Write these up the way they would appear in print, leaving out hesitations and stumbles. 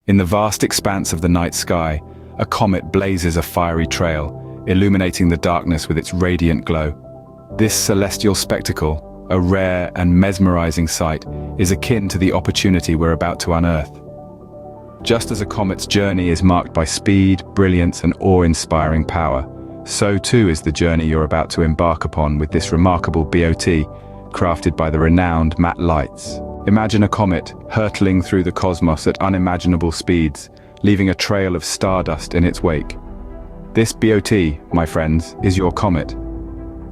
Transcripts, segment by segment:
In the vast expanse of the night sky, a comet blazes a fiery trail, illuminating the darkness with its radiant glow. This celestial spectacle, a rare and mesmerizing sight, is akin to the opportunity we're about to unearth. Just as a comet's journey is marked by speed, brilliance, and awe-inspiring power, so too is the journey you're about to embark upon with this remarkable BOT, crafted by the renowned Matt Lights. Imagine a comet hurtling through the cosmos at unimaginable speeds, leaving a trail of stardust in its wake. This BOT, my friends, is your comet.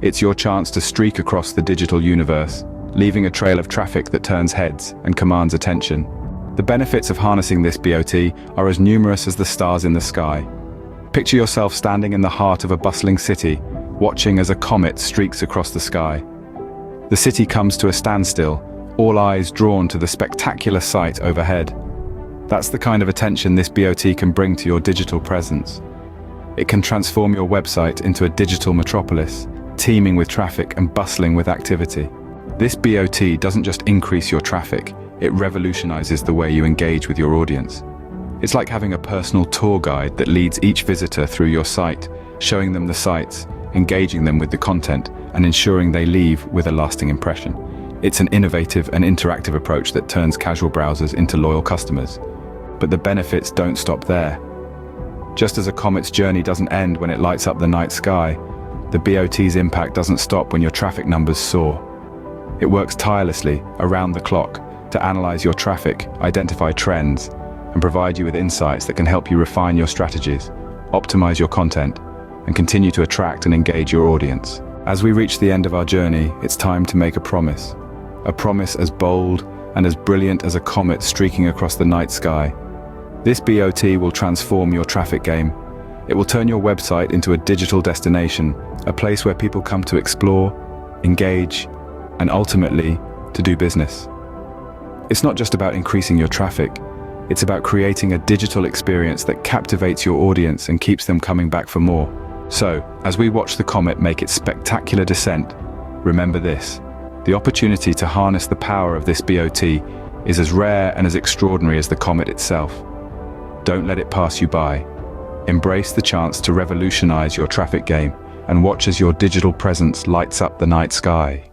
It's your chance to streak across the digital universe, leaving a trail of traffic that turns heads and commands attention. The benefits of harnessing this BOT are as numerous as the stars in the sky. Picture yourself standing in the heart of a bustling city, watching as a comet streaks across the sky. The city comes to a standstill, all eyes drawn to the spectacular sight overhead. That's the kind of attention this BOT can bring to your digital presence. It can transform your website into a digital metropolis, teeming with traffic and bustling with activity. This BOT doesn't just increase your traffic, it revolutionizes the way you engage with your audience. It's like having a personal tour guide that leads each visitor through your site, showing them the sights, engaging them with the content, and ensuring they leave with a lasting impression. It's an innovative and interactive approach that turns casual browsers into loyal customers. But the benefits don't stop there. Just as a comet's journey doesn't end when it lights up the night sky, the BOT's impact doesn't stop when your traffic numbers soar. It works tirelessly, around the clock, to analyze your traffic, identify trends, and provide you with insights that can help you refine your strategies, optimize your content, and continue to attract and engage your audience. As we reach the end of our journey, it's time to make a promise as bold and as brilliant as a comet streaking across the night sky. This BOT will transform your traffic game. It will turn your website into a digital destination, a place where people come to explore, engage, and ultimately, to do business. It's not just about increasing your traffic, it's about creating a digital experience that captivates your audience and keeps them coming back for more. So, as we watch the comet make its spectacular descent, remember this: the opportunity to harness the power of this BOT is as rare and as extraordinary as the comet itself. Don't let it pass you by. Embrace the chance to revolutionize your traffic game and watch as your digital presence lights up the night sky.